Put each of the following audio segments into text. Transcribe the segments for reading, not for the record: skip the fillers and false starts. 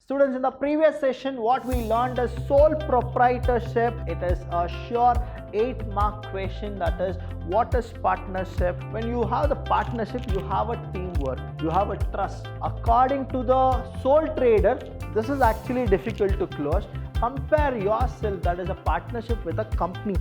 Students, in the previous session, what we learned is sole proprietorship. It is a sure 8-mark question, that is, what is partnership? When you have the partnership, you have a teamwork, you have a trust. According to the sole trader, this is actually difficult to close. Compare yourself, that is a partnership, with a company.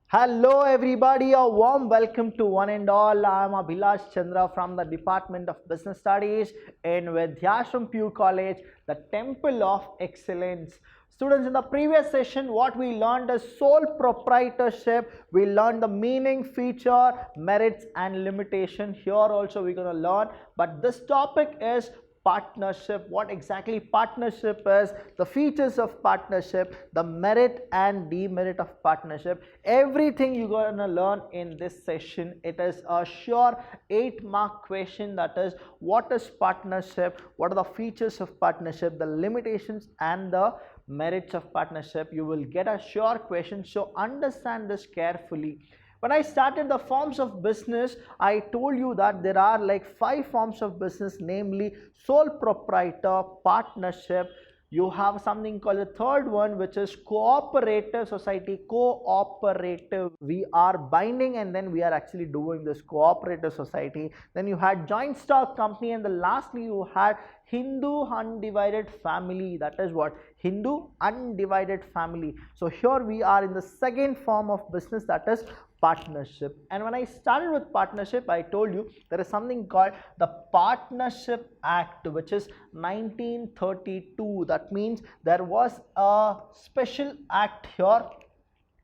Hello everybody, a warm welcome to one and all. I am Abhilash Chandra from the Department of Business Studies in Vidhyaashram PU College, the Temple of Excellence. Students, in the previous session, what we learned is sole proprietorship. We learned the meaning, feature, merits and limitation. Here also we're going to learn, but this topic is partnership. What exactly partnership is, the features of partnership, the merit and demerit of partnership, everything you're going to learn in this session. It is a sure 8-mark question, that is, what is partnership, what are the features of partnership, the limitations and the merits of partnership. You will get a sure question, so understand this carefully. When I started the forms of business, I told you that there are like 5 forms of business, namely sole proprietor, partnership. You have something called the third one, which is cooperative society. Cooperative, we are binding and then we are actually doing this cooperative society. Then you had joint stock company, and then lastly you had Hindu undivided family. That is what? Hindu undivided family. So here we are in the second form of business, that is partnership. And when I started with partnership, I told you there is something called the Partnership Act, which is 1932. That means there was a special act here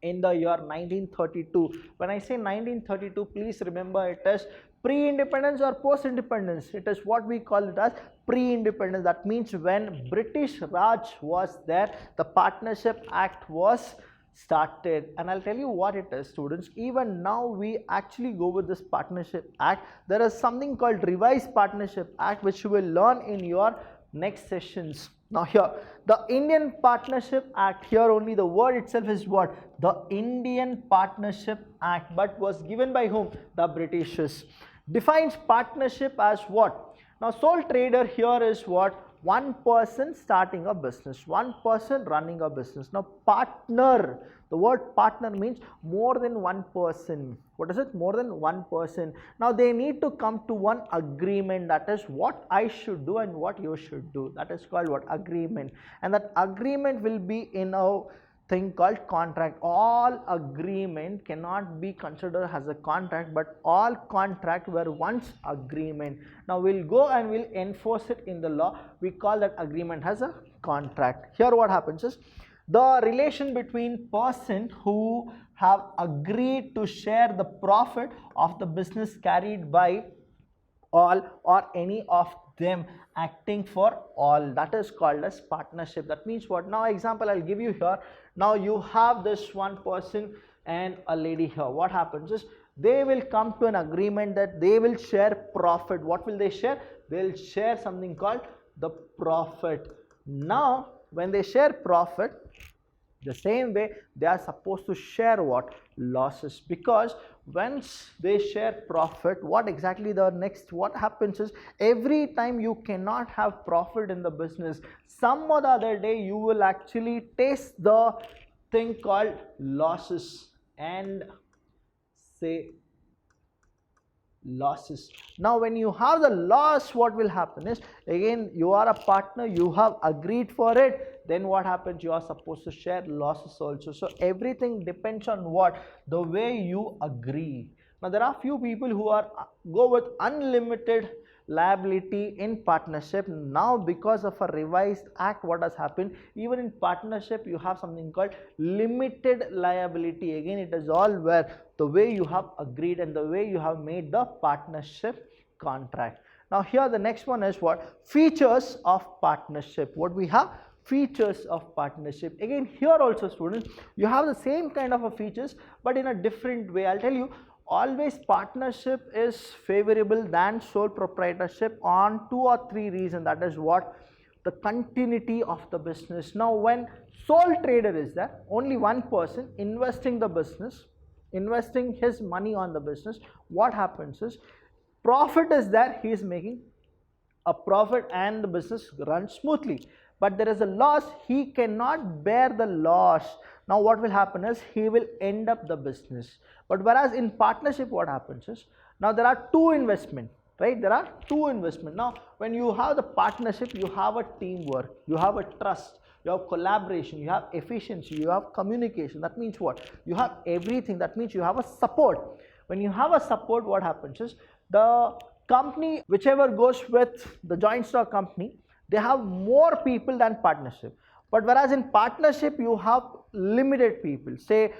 in the year 1932. When I say 1932, please remember it is pre-independence or post-independence. It is what we call it as pre-independence. That means when British Raj was there, the Partnership Act was started. And I'll tell you what it is, students. Even now we actually go with this Partnership Act. There is something called Revised Partnership Act, which you will learn in your next sessions. Now here, the Indian Partnership Act, here only the word itself is what? The Indian Partnership Act, but was given by whom? The Britishers. Defines partnership as what? Now sole trader here is what? One person starting a business, one person running a business. Now partner, the word partner means more than one person. What is it? More than one person. Now they need to come to one agreement, that is what I should do and what you should do. That is called what? Agreement. And that agreement will be in a thing called contract. All agreement cannot be considered as a contract, but all contract were once agreement. Now we'll go and we'll enforce it in the law. We call that agreement as a contract. Here what happens is the relation between person who have agreed to share the profit of the business carried by all or any of them acting for all, that is called as partnership. That means what? Now example I'll give you here. Now you have this one person and a lady here. What happens is they will come to an agreement that they will share profit. What will they share? They'll share something called the profit. Now when they share profit, the same way they are supposed to share what? Losses. Because once they share profit, what exactly the next what happens is every time you cannot have profit in the business, some or the other day you will actually taste the thing called losses and say losses. Now when you have the loss, what will happen is, again you are a partner, you have agreed for it, then what happens? You are supposed to share losses also. So everything depends on what? The way you agree. Now there are few people who are go with unlimited liability in partnership. Now because of a revised act, what has happened? Even in partnership you have something called limited liability. Again it is all where the way you have agreed and the way you have made the partnership contract. Now here the next one is what? Features of partnership. What we have? Features of partnership. Again here also, students, you have the same kind of a features, but in a different way. I'll tell you, always partnership is favorable than sole proprietorship on 2 or 3 reasons. That is what? The continuity of the business. Now when sole trader is there, only one person investing the business, investing his money on the business, what happens is profit is there, he is making a profit and the business runs smoothly. But there is a loss, he cannot bear the loss. Now what will happen is he will end up the business. But whereas in partnership what happens is, now there are two investment, right? There are two investment. Now when you have the partnership, you have a teamwork, you have a trust, you have collaboration, you have efficiency, you have communication. That means what? You have everything. That means you have a support. When you have a support, what happens is, the company whichever goes with the joint stock company, they have more people than partnership. But whereas in partnership you have limited people, say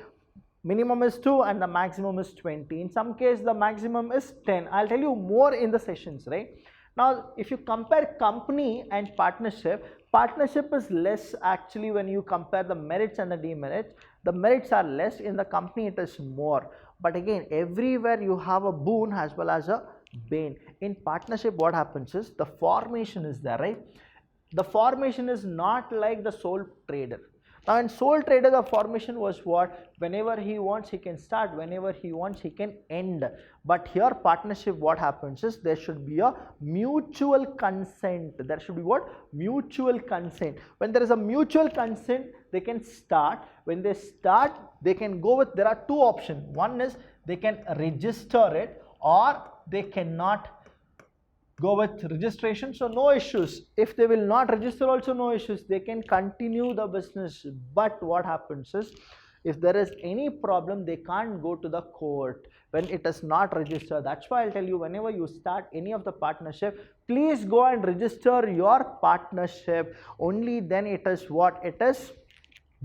minimum is 2 and the maximum is 20. In some case the maximum is 10. I'll tell you more in the sessions, right? Now if you compare company and partnership, partnership is less actually when you compare the merits and the demerits. The merits are less, in the company it is more. But again, everywhere you have a boon as well as a bane. In partnership what happens is, the formation is there, right? The formation is not like the sole trader. Now in sole trader the formation was what? Whenever he wants he can start, whenever he wants he can end. But here partnership what happens is, there should be a mutual consent. There should be what? Mutual consent. When there is a mutual consent, they can start. When they start, they can go with, there are two options. One is they can register it, or they cannot go with registration, so no issues. If they will not register also, no issues, they can continue the business. But what happens is, if there is any problem, they can't go to the court when it is not registered. That's why I'll tell you, whenever you start any of the partnership, please go and register your partnership. Only then it is what? It is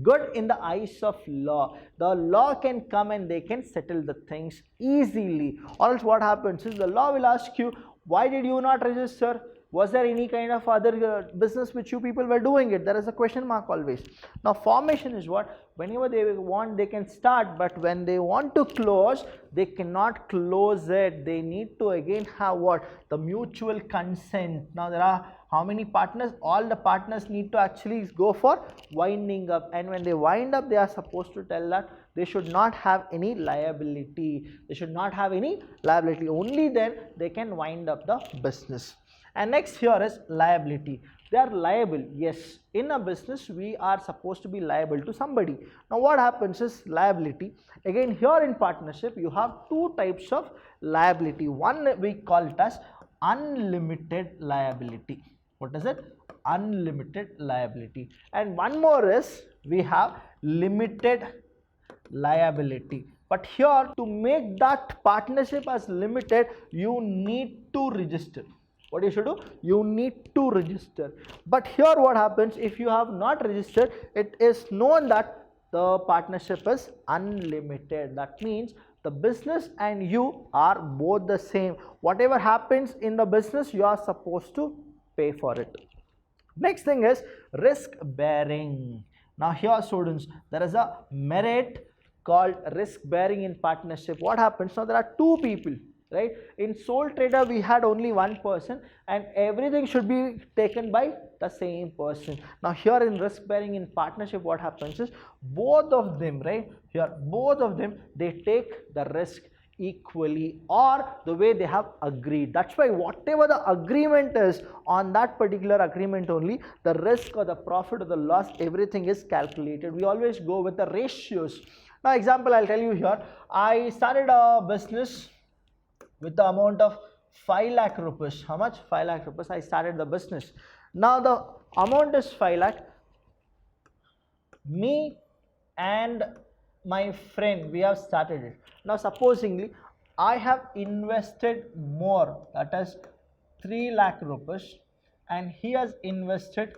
good in the eyes of law. The law can come and they can settle the things easily. Or else what happens is, the law will ask you, why did you not register? Was there any kind of other business which you people were doing it? There is a question mark always. Now formation is what? Whenever they want, they can start, but when they want to close, they cannot close it. They need to again have what? The mutual consent. Now there are how many partners? All the partners need to actually go for winding up, and when they wind up, they are supposed to tell that they should not have any liability. They should not have any liability. Only then they can wind up the business. And next here is liability. They are liable. Yes, in a business we are supposed to be liable to somebody. Now what happens is liability. Again here in partnership you have two types of liability. One we call it as unlimited liability. What is it? Unlimited liability. And one more is we have limited liability. But here, to make that partnership as limited, you need to register. What you should do? You need to register. But here what happens, if you have not registered, it is known that the partnership is unlimited. That means the business and you are both the same. Whatever happens in the business, you are supposed to pay for it. Next thing is risk bearing. Now here students, there is a merit called risk bearing in partnership. What happens? Now there are two people, right? In sole trader we had only one person and everything should be taken by the same person. Now here in risk bearing in partnership what happens is, both of them, right? Here both of them, they take the risk equally or the way they have agreed. That's why whatever the agreement is, on that particular agreement only, the risk or the profit or the loss, everything is calculated. We always go with the ratios. Now example I'll tell you here. I started a business with the amount of 5 lakh rupees. How much? 5 lakh rupees. I started the business. Now the amount is 5 lakh. Me and my friend, we have started it. Now supposingly I have invested more, that is 3 lakh rupees, and he has invested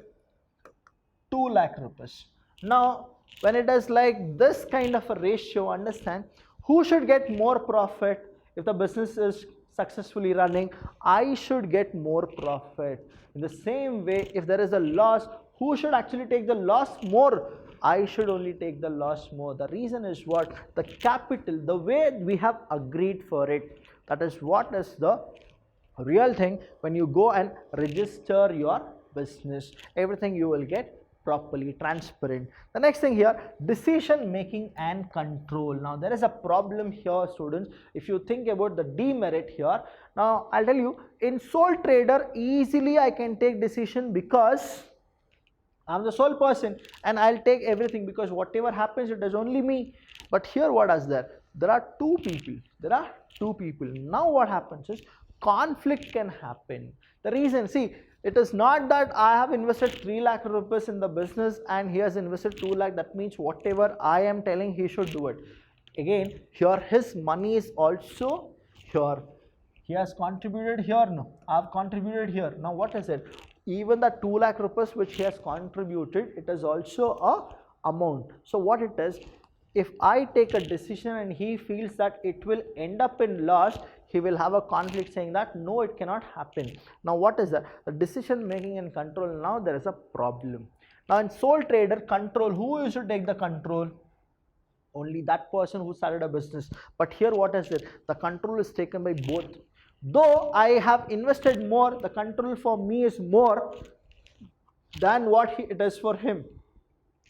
2 lakh rupees. Now when it is like this kind of a ratio, understand who should get more profit. If the business is successfully running, I should get more profit. In the same way, if there is a loss, who should actually take the loss more? I should only take the loss more. The reason is what? The capital, the way we have agreed for it. That is what is the real thing. When you go and register your business, everything you will get properly, transparent. The next thing here, decision making and control. Now there is a problem here, students. If you think about the demerit here, now I'll tell you, in sole trader easily I can take decision because I'm the sole person and I'll take everything because whatever happens it is only me. But here what is there? There are two people. Now what happens is conflict can happen. The reason, see, it is not that I have invested 3 lakh rupees in the business and he has invested 2 lakh. That means whatever I am telling he should do it. Again, here his money is also here. He has contributed here. No, I have contributed here. Now what is it? Even the 2 lakh rupees which he has contributed, it is also a amount. So what it is, if I take a decision and he feels that it will end up in loss, he will have a conflict saying that no, it cannot happen. Now what is that? The decision making and control. Now there is a problem. Now in sole trader, control, who used to take the control? Only that person who started a business. But here what is it? The control is taken by both. Though I have invested more, the control for me is more than what it is for him.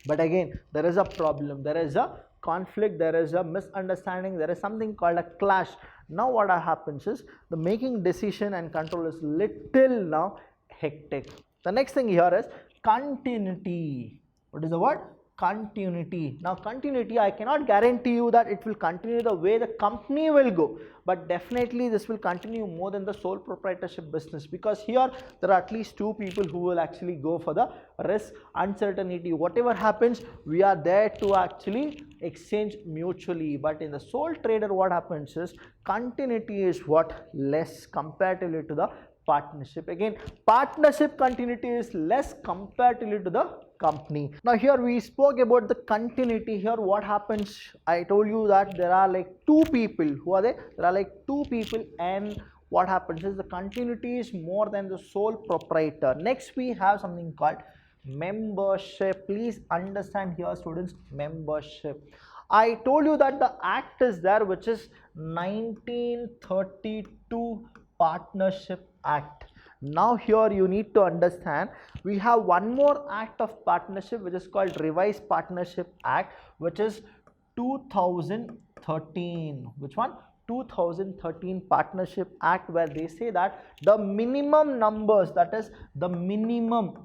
But again, there is a problem, there is a conflict, there is a misunderstanding, there is something called a clash. Now what happens is the making decision and control is little now hectic. The next thing here is continuity. What is the word? Continuity. Now continuity, I cannot guarantee you that it will continue the way the company will go, but definitely this will continue more than the sole proprietorship business, because here there are at least 2 people who will actually go for the risk, uncertainty. Whatever happens, we are there to actually exchange mutually. But in the sole trader, what happens is continuity is what? Less comparatively to the partnership. Again, partnership continuity is less comparatively to the company. Now here we spoke about the continuity. Here what happens, I told you that there are like 2 people. Who are they? There are like 2 people, and what happens is the continuity is more than the sole proprietor. Next we have something called membership. Please understand here, students, membership. I told you that the act is there, which is 1932 Partnership Act. Now here you need to understand, we have one more act of partnership which is called Revised Partnership Act, which is 2013. Which one? 2013 Partnership Act, where they say that the minimum numbers, that is the minimum,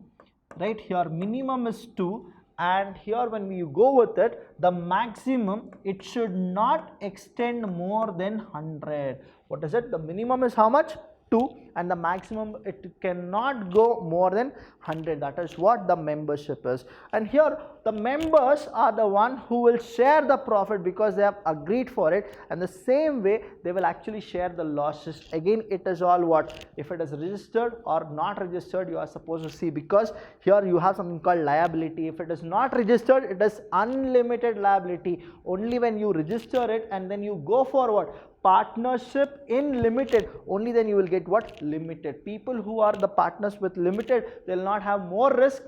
right here minimum is 2, and here when we go with it, the maximum, it should not extend more than 100. What is it? The minimum is how much? 2, and the maximum, it cannot go more than 100. That is what the membership is. And here the members are the one who will share the profit because they have agreed for it, and the same way they will actually share the losses. Again, it is all what? If it is registered or not registered, you are supposed to see, because here you have something called liability. If it is not registered, it is unlimited liability. Only when you register it and then you go for what? Partnership in limited, only then you will get what? Limited. People who are the partners with limited, they will not have more risk,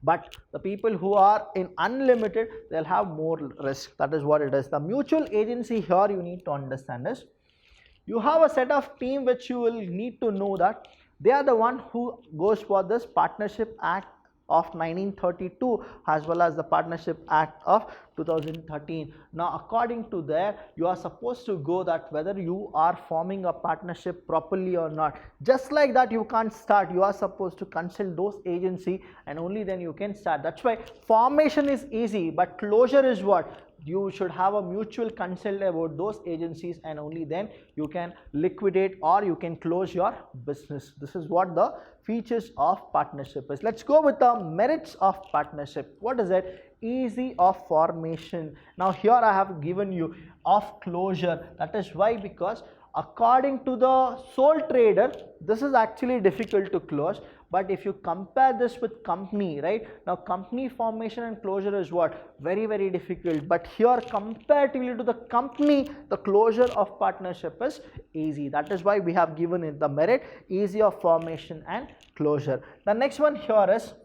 but the people who are in unlimited, they'll have more risk. That is what it is. The mutual agency here you need to understand is, you have a set of team which you will need to know that they are the one who goes for this Partnership Act of 1932 as well as the Partnership Act of 2013. Now according to there, you are supposed to go that whether you are forming a partnership properly or not. Just like that, you can't start. You are supposed to consult those agency, and only then you can start. That's why formation is easy, but closure is what? You should have a mutual consult about those agencies, and only then you can liquidate or you can close your business. This is what the features of partnership is. Let's go with the merits of partnership. What is it? Easy of formation. Now here I have given you of closure. That is why, because according to the sole trader, this is actually difficult to close. But if you compare this with company, right? Now company formation and closure is what? Very, very difficult. But here comparatively to the company, the closure of partnership is easy. That is why we have given it the merit, easy of formation and closure. The next one here is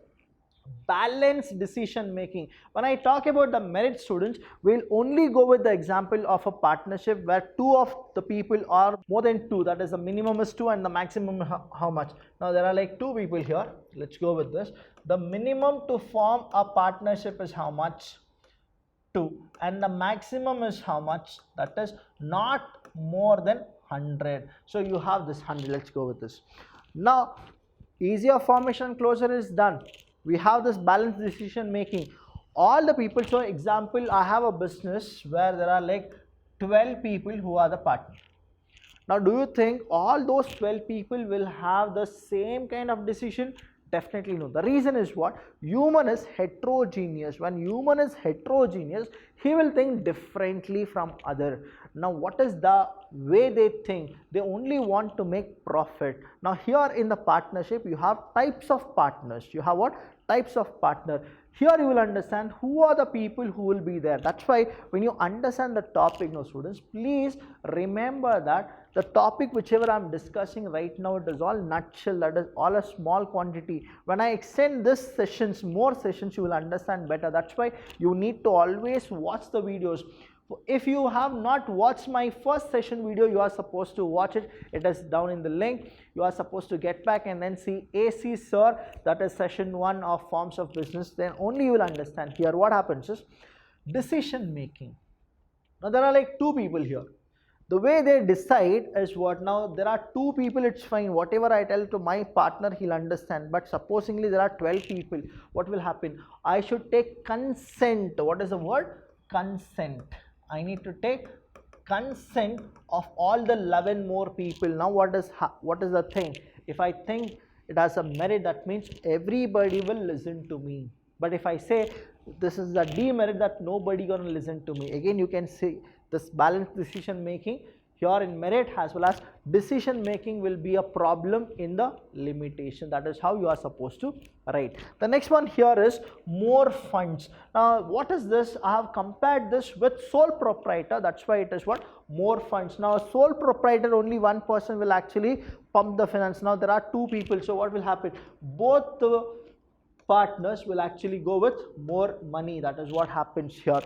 balanced decision making. When I talk about the merit students, we'll only go with the example of a partnership where two of the people are more than two, that is the minimum is two and the maximum how much. Now there are like two people here, let's go with this. The minimum to form a partnership is how much? 2, and the maximum is how much? That is not more than 100. So you have this 100. Let's go with this. Now easier formation closure is done. We have this balanced decision making. All the people, so example, I have a business where there are like 12 people who are the partner. Now do you think all those 12 people will have the same kind of decision? Definitely no. The reason is what? Human is heterogeneous. When human is heterogeneous, he will think differently from other. Now what is the way they think? They only want to make profit. Now here in the partnership, you have types of partners. You have what? Types of partner. Here you will understand who are the people who will be there. That's why when you understand the topic now students, please remember that the topic whichever I am discussing right now, it is all nutshell, that is all a small quantity. When I extend this sessions, more sessions, you will understand better. That's why you need to always watch the videos. If you have not watched my first session video, you are supposed to watch it. It is down in the link. You are supposed to get back and then see AC Sir, that is session 1 of forms of business. Then only you will understand. Here what happens is decision making. Now there are like two people here. The way they decide is what? Now there are two people, it's fine. Whatever I tell to my partner, he'll understand. But supposingly there are 12 people. What will happen? I should take consent. What is the word? Consent. I need to take consent of all the 11 more people. Now what is the thing? If I think it has a merit, that means everybody will listen to me. But if I say this is the demerit, that nobody gonna listen to me, again you can see this balanced decision making here in merit as well as decision making will be a problem in the limitation. That is how you are supposed to write. The next one here is more funds. Now what is this? I have compared this with sole proprietor. That's why it is what? More funds. Now a sole proprietor, only one person will actually pump the finance. Now there are two people. So what will happen? Both the partners will actually go with more money. That is what happens here.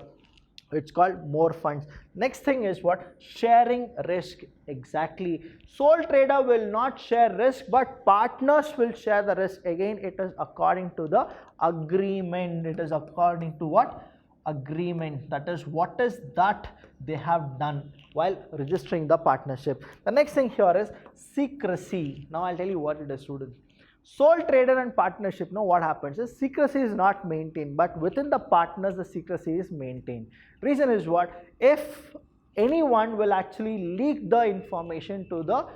It's called more funds. Next thing is what? Sharing risk. Exactly. Sole trader will not share risk, but partners will share the risk. Again, it is according to the agreement. It is according to what? Agreement. That is what is that they have done while registering the partnership. The next thing here is secrecy. Now I'll tell you what it is, students. Sole trader and partnership, now what happens is secrecy is not maintained, but within the partners the secrecy is maintained. Reason is what? If anyone will actually leak the information to the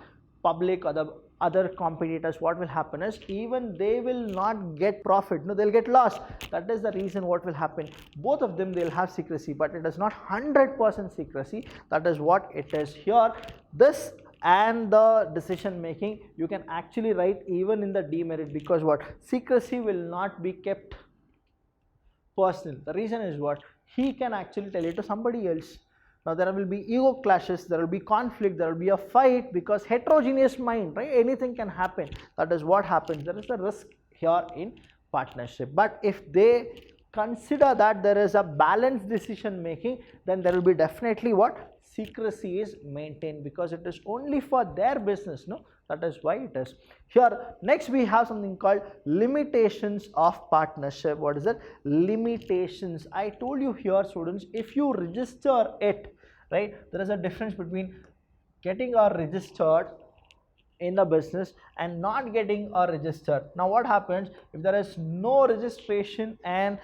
public or the other competitors, what will happen is even they will not get profit, no, they'll get loss. That is the reason what will happen. Both of them, they'll have secrecy, but it is not 100% secrecy. That is what it is here. This and the decision making you can actually write even in the demerit, because what? Secrecy will not be kept personal. The reason is what? He can actually tell it to somebody else. Now there will be ego clashes, there will be conflict, there will be a fight, because heterogeneous mind, right? Anything can happen. That is what happens. There is a risk here in partnership. But if they consider that there is a balanced decision making, then there will be definitely what? Secrecy is maintained, because it is only for their business, no? That is why it is. Here, next we have something called limitations of partnership. What is it? Limitations. I told you here, students, if you register it, right, there is a difference between getting or registered in the business and not getting or registered. Now what happens if there is no registration and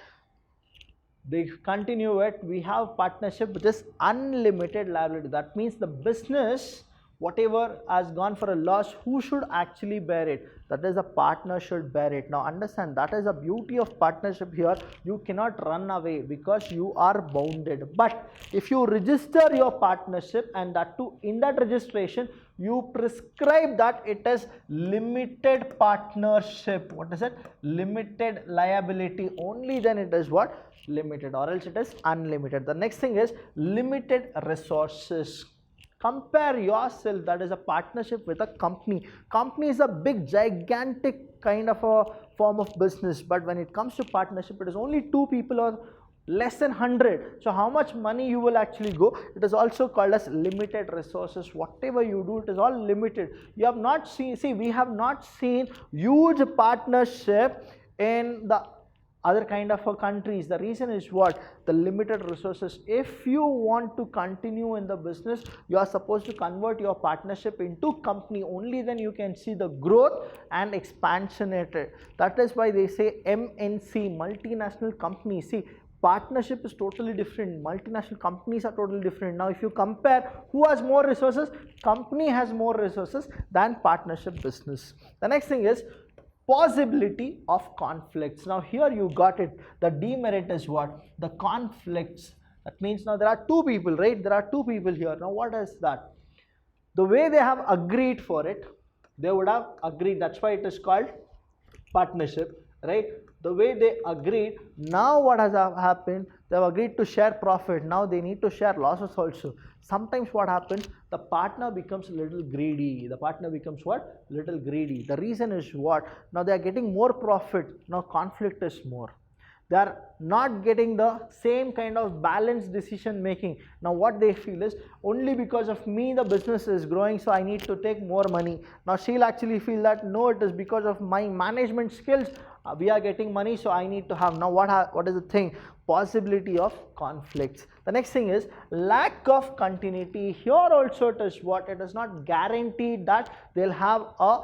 they continue it? We have partnership which is unlimited liability. That means the business, whatever has gone for a loss, who should actually bear it? That is, the partner should bear it. Now understand, that is the beauty of partnership here. You cannot run away because you are bounded. But if you register your partnership, and that too in that registration you prescribe that it is limited partnership. What is it? Limited liability. Only then it is what? Limited, or else it is unlimited. The next thing is limited resources. Compare yourself, that is a partnership with a company. Company is a big gigantic kind of a form of business, but when it comes to partnership, it is only two people or less than 100. So how much money you will actually go? It is also called as limited resources. Whatever you do, it is all limited. You have not seen, see, we have not seen huge partnership in the other kind of countries. The reason is what? The limited resources. If you want to continue in the business, you are supposed to convert your partnership into company. Only then you can see the growth and expansion at it. That is why they say MNC, multinational company. See, partnership is totally different. Multinational companies are totally different. Now, if you compare who has more resources, company has more resources than partnership business. The next thing is possibility of conflicts. Now here you got it. The demerit is what? The conflicts. That means now there are two people, right? There are two people here. Now what is that? The way they have agreed for it, they would have agreed. That's why it is called partnership, right? The way they agreed. Now what has happened? They have agreed to share profit. Now they need to share losses also. Sometimes what happens? The partner becomes a little greedy. The partner becomes what? Little greedy. The reason is what? Now they are getting more profit. Now conflict is more. They are not getting the same kind of balanced decision making. Now what they feel is, only because of me the business is growing, so I need to take more money. Now she'll actually feel that no, it is because of my management skills we are getting money, so I need to have. Now what is the thing? Possibility of conflicts. The next thing is lack of continuity. Here also it is what? It is not guaranteed that they'll have a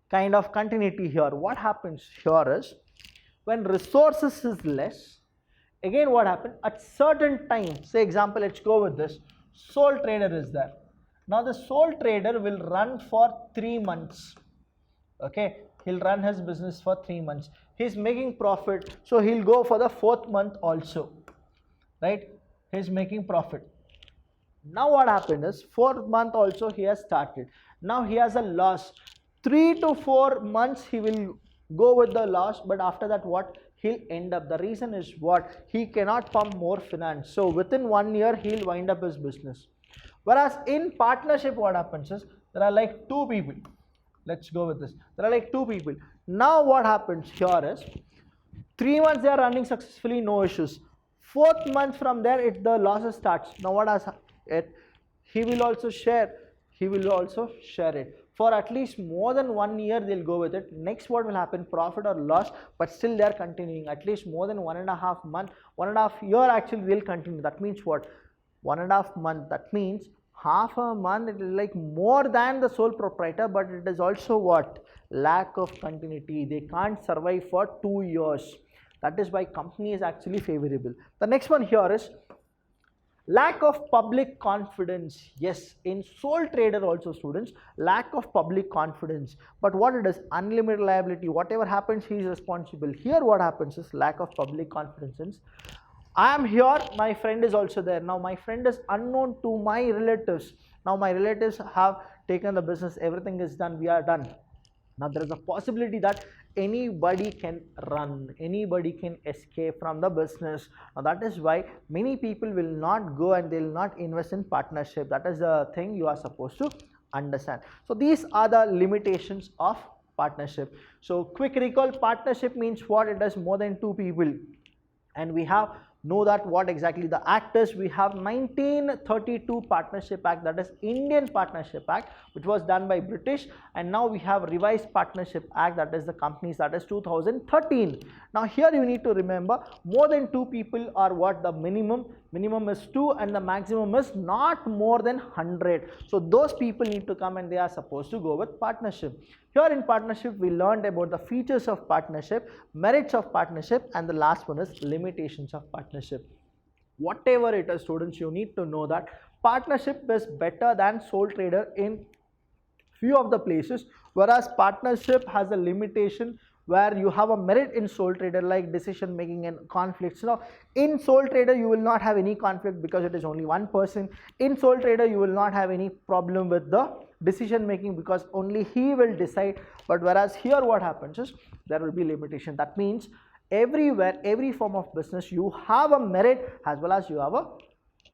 kind of continuity here. What happens here is, when resources is less, again what happens? At certain time, say example, let's go with this, sole trader is there. Now the sole trader will run for 3 months. Okay, he'll run his business for 3 months. He's making profit, so he'll go for the 4th month also, right? He's making profit. Now what happened is, 4th month also he has started. Now he has a loss. 3 to 4 months he will go with the loss, but after that what? He'll end up. The reason is what? He cannot pump more finance. So within 1 year he'll wind up his business. Whereas in partnership what happens is, there are like two people. Let's go with this. There are like two people. Now what happens here is, 3 months they are running successfully, no issues. 4th month from there the losses starts. Now what has it? He will also share. He will also share it. For at least more than 1 year they'll go with it. Next what will happen? Profit or loss, but still they are continuing. At least more than 1.5 months, 1.5 year actually they'll continue. That means what? 1.5 months. That means half a month it is like more than the sole proprietor, but it is also what? Lack of continuity. They can't survive for 2 years. That is why company is actually favorable. The next one here is lack of public confidence. Yes, in sole trader also, students, lack of public confidence. But what it is? Unlimited liability. Whatever happens, he is responsible. Here what happens is lack of public confidence. I am here, my friend is also there. Now my friend is unknown to my relatives. Now my relatives have taken the business, everything is done, we are done. Now there is a possibility that anybody can run, anybody can escape from the business. Now that is why many people will not go and they will not invest in partnership. That is the thing you are supposed to understand. So these are the limitations of partnership. So quick recall, partnership means what? It is more than two people. And we have know that what exactly the act is. We have 1932 Partnership Act, that is Indian Partnership Act, which was done by British, and now we have revised Partnership Act, that is the companies, that is 2013. Now here you need to remember, more than two people are what? The minimum is 2 and the maximum is not more than 100. So those people need to come and they are supposed to go with partnership. Here in partnership we learned about the features of partnership, merits of partnership, and the last one is limitations of partnership. Whatever it is, students, you need to know that partnership is better than sole trader in few of the places, whereas partnership has a limitation where you have a merit in sole trader, like decision making and conflicts. Now in sole trader you will not have any conflict because it is only one person. In sole trader you will not have any problem with the decision making because only he will decide. But whereas here what happens is there will be limitation. That means everywhere, every form of business, you have a merit as well as you have a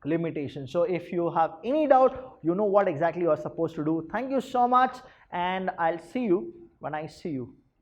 limitations. So if you have any doubt, you know what exactly you are supposed to do. Thank you so much, and I'll see you when I see you.